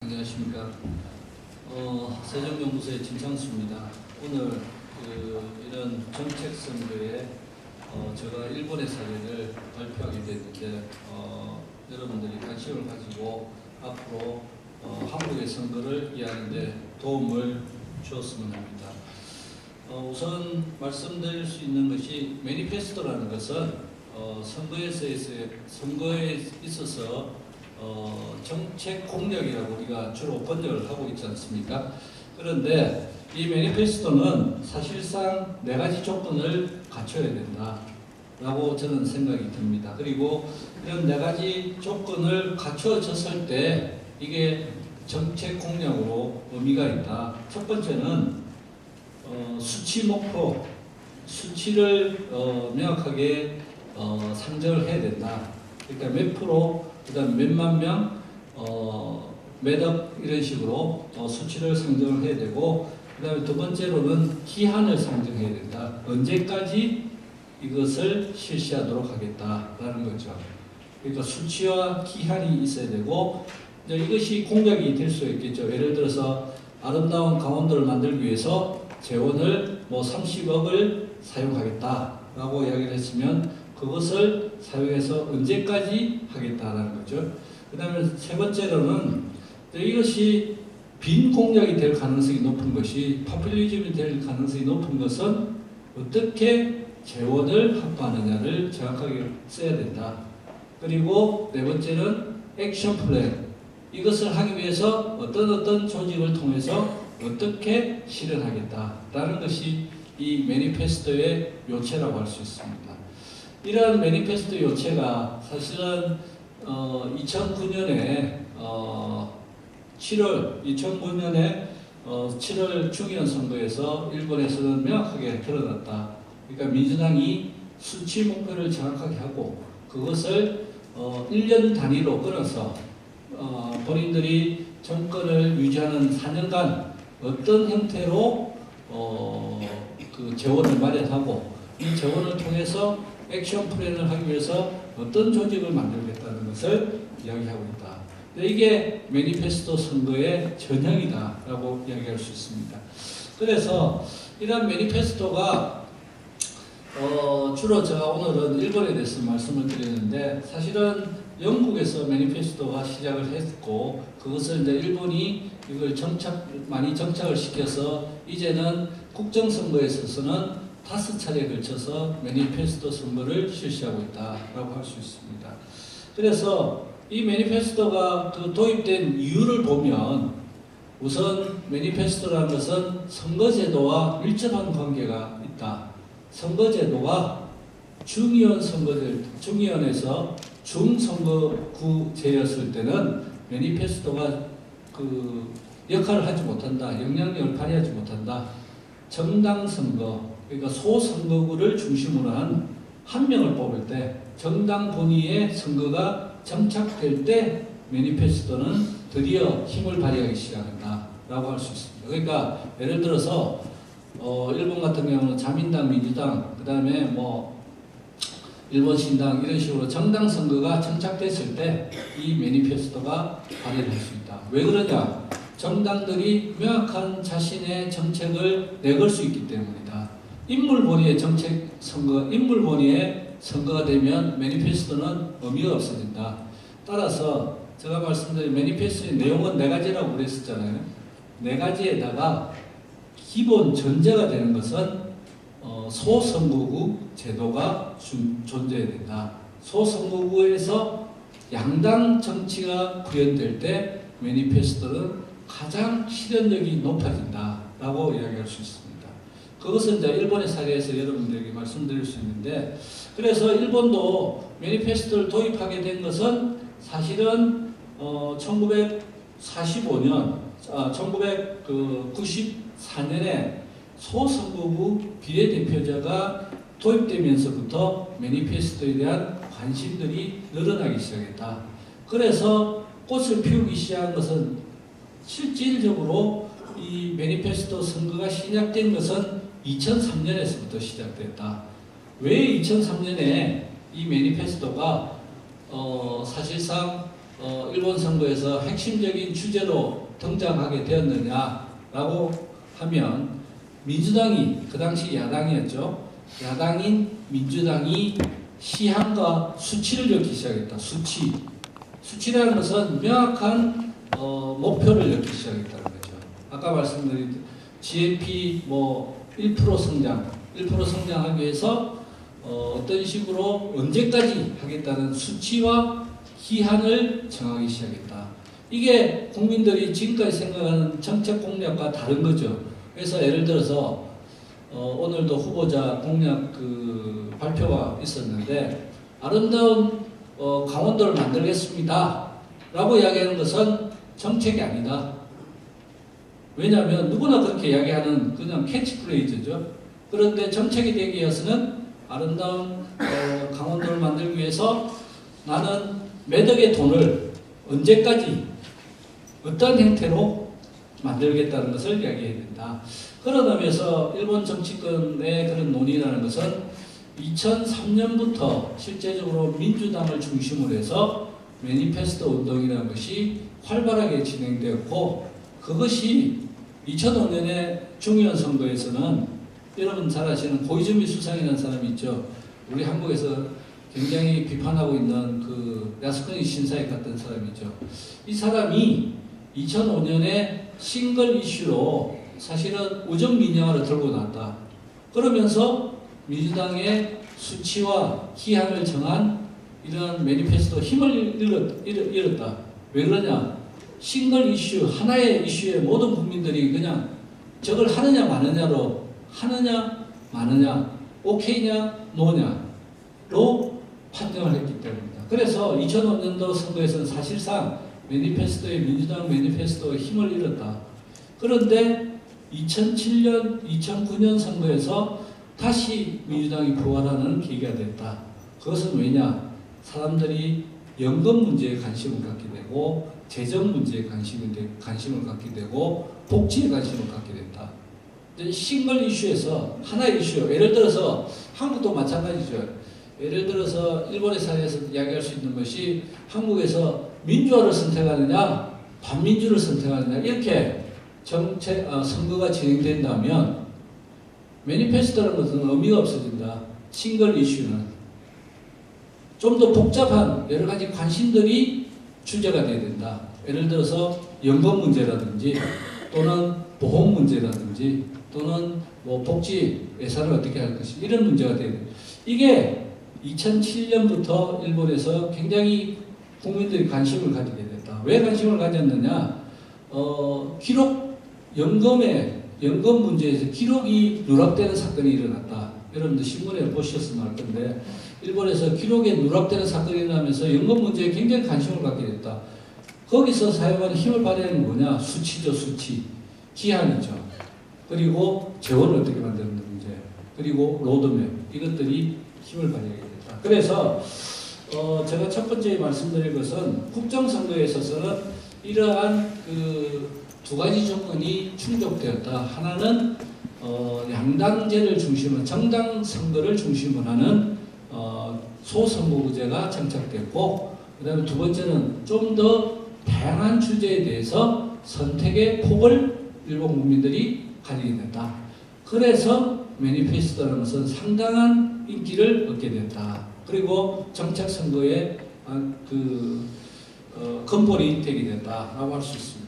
안녕하십니까. 세종연구소의 진창수입니다. 오늘 이런 정책 선거에 제가 일본의 사례를 발표하게 됐는데 여러분들이 관심을 가지고 앞으로 한국의 선거를 이해하는 데 도움을 주었으면 합니다. 우선 말씀드릴 수 있는 것이 매니페스토라는 것은 선거에 있어서 정책 공약이라고 우리가 주로 번역을 하고 있지 않습니까? 그런데 이 매니페스토는 사실상 4가지 조건을 갖춰야 된다라고 저는 생각이 듭니다. 그리고 이런 4가지 조건을 갖춰졌을 때 이게 정책 공약으로 의미가 있다. 첫 번째는 수치 목표, 수치를 명확하게 상정을 해야 된다. 그러니까 몇 프로, 그 다음 몇만 명, 몇억 이런 식으로 수치를 상정을 해야 되고, 그 다음에 두 번째로는 기한을 상정해야 된다. 언제까지 이것을 실시하도록 하겠다라는 거죠. 그러니까 수치와 기한이 있어야 되고, 이제 이것이 공약이 될 수 있겠죠. 예를 들어서 아름다운 강원도를 만들기 위해서 재원을 30억을 사용하겠다라고 이야기를 했으면 그것을 사용해서 언제까지 하겠다라는 거죠. 그 다음에 세 번째로는 이것이 빈 공약이 될 가능성이 높은 것이 파퓰리즘이 될 가능성이 높은 것은 어떻게 재원을 확보하느냐를 정확하게 써야 된다. 그리고 네 번째는 액션 플랜. 이것을 하기 위해서 어떤 조직을 통해서 어떻게 실현하겠다라는 것이 이 매니페스토의 요체라고 할 수 있습니다. 이러한 매니페스토 요체가 사실은 2009년에 7월 중의원 선거에서 일본에서는 명확하게 드러났다. 그러니까 민주당이 수치 목표를 정확하게 하고 그것을 1년 단위로 끊어서 본인들이 정권을 유지하는 4년간 어떤 형태로 그 재원을 마련하고 이 재원을 통해서 액션 플랜을 하기 위해서 어떤 조직을 만들겠다는 것을 이야기하고 있다. 이게 매니페스토 선거의 전형이다라고 이야기할 수 있습니다. 그래서 이런 매니페스토가 주로 제가 오늘은 일본에 대해서 말씀을 드리는데 사실은 영국에서 매니페스토가 시작을 했고 그것을 이제 일본이 이걸 많이 정착을 시켜서 이제는 국정선거에 있어서는 5차례에 걸쳐서 매니페스토 선거를 실시하고 있다라고 할 수 있습니다. 그래서 이 매니페스토가 도입된 이유를 보면 우선 매니페스토라는 것은 선거제도와 밀접한 관계가 있다. 선거제도가 중의원에서 중선거구제였을 때는 매니페스토가 그 역할을 하지 못한다. 영향력을 발휘하지 못한다. 정당 선거, 그러니까 소선거구를 중심으로 한 명을 뽑을 때 정당 본위의 선거가 정착될 때 매니페스토는 드디어 힘을 발휘하기 시작한다라고 할 수 있습니다. 그러니까 예를 들어서 일본 같은 경우는 자민당, 민주당, 그 다음에 일본 신당 이런 식으로 정당 선거가 정착됐을 때 이 매니페스토가 발휘될 수 있다. 왜 그러냐? 정당들이 명확한 자신의 정책을 내걸 수 있기 때문이다. 인물 본위의 선거가 되면 매니페스토는 의미가 없어진다. 따라서 제가 말씀드린 매니페스토의 내용은 4가지라고 그랬었잖아요. 4가지에다가 기본 전제가 되는 것은 소선거구 제도가 존재해야 된다. 소선거구에서 양당 정치가 구현될 때 매니페스토는 가장 실현력이 높아진다라고 이야기할 수 있습니다. 그것은 이제 일본의 사례에서 여러분들에게 말씀드릴 수 있는데, 그래서 일본도 매니페스토를 도입하게 된 것은 사실은 1994년에 소선거구 비례대표제가 도입되면서부터 매니페스토에 대한 관심들이 늘어나기 시작했다. 그래서 꽃을 피우기 시작한 것은 실질적으로 이 매니페스토 선거가 시작된 것은 2003년에서부터 시작됐다. 왜 2003년에 이 매니페스토가 사실상 일본 선거에서 핵심적인 주제로 등장하게 되었느냐라고 하면 민주당이 그 당시 야당이었죠. 야당인 민주당이 시향과 수치를 넣기 시작했다. 수치라는 것은 명확한 목표를 넣기 시작했다는 거죠. 아까 말씀드린 GNP 1% 성장, 1% 성장하기 위해서 어떤 식으로 언제까지 하겠다는 수치와 기한을 정하기 시작했다. 이게 국민들이 지금까지 생각하는 정책 공약과 다른 거죠. 그래서 예를 들어서 오늘도 후보자 공약 발표가 있었는데 아름다운 강원도를 만들겠습니다 라고 이야기하는 것은 정책이 아니다. 왜냐하면 누구나 그렇게 이야기하는 그냥 캐치프레이즈죠. 그런데 정책이 되기 위해서는 아름다운 강원도를 만들기 위해서 나는 매덕의 돈을 언제까지 어떤 형태로 만들겠다는 것을 이야기해야 된다. 그러다 면서 일본 정치권의 그런 논의라는 것은 2003년부터 실제적으로 민주당을 중심으로 해서 매니페스토 운동이라는 것이 활발하게 진행되었고, 그것이 2005년의 중의원 선거에서는 여러분 잘 아시는 고이즈미 수상이라는 사람이 있죠. 우리 한국에서 굉장히 비판하고 있는 야스쿠니 신사에 갔던 사람이죠. 이 사람이 2005년에 싱글 이슈로 사실은 우정 민영화를 들고 나왔다. 그러면서 민주당의 수치와 기한을 정한 이런 매니페스토 힘을 잃었다. 왜 그러냐? 싱글 이슈, 하나의 이슈에 모든 국민들이 그냥 저걸 하느냐 마느냐로 하느냐 마느냐, 오케이냐 노냐로 판정을 했기 때문입니다. 그래서 2005년도 선거에서는 사실상 민주당 매니페스토의 힘을 잃었다. 그런데 2007년, 2009년 선거에서 다시 민주당이 부활하는 계기가 됐다. 그것은 왜냐? 사람들이 연금 문제에 관심을 갖게 되고 재정 문제에 관심을 갖게 되고 복지에 관심을 갖게 됐다. 싱글 이슈에서 하나의 이슈, 예를 들어서 한국도 마찬가지죠. 예를 들어서 일본의 사례에서 이야기할 수 있는 것이 한국에서 민주화를 선택하느냐 반민주를 선택하느냐 이렇게 선거가 진행된다면 매니페스토라는 것은 의미가 없어진다. 싱글 이슈는 좀 더 복잡한 여러 가지 관심들이 주제가 되어야 된다. 예를 들어서 연금 문제라든지 또는 보험 문제라든지 또는 복지 예산을 어떻게 할 것이 이런 문제가 되어야 된다. 이게 2007년부터 일본에서 굉장히 국민들이 관심을 가지게 됐다. 왜 관심을 가졌느냐? 연금 문제에서 기록이 누락되는 사건이 일어났다. 여러분들 신문에 보셨으면 알 건데 일본에서 기록에 누락되는 사건이 일어나면서 연금 문제에 굉장히 관심을 갖게 됐다. 거기서 사용하는 힘을 발휘하는 뭐냐? 수치죠, 수치. 기한이죠. 그리고 재원을 어떻게 만드는 문제. 그리고 로드맵. 이것들이 힘을 발휘하게 됐다. 그래서 제가 첫 번째 말씀드릴 것은 국정선거에 있어서는 이러한 두 가지 조건이 충족되었다. 하나는 양당제를 중심으로 정당 선거를 중심으로 하는 소선거구제가 정착됐고, 그 다음에 두 번째는 좀 더 다양한 주제에 대해서 선택의 폭을 일본 국민들이 가지게 됐다. 그래서 매니페스토라는 것은 상당한 인기를 얻게 됐다. 그리고 정책 선거에 근본이 되게 됐다라고 할 수 있습니다.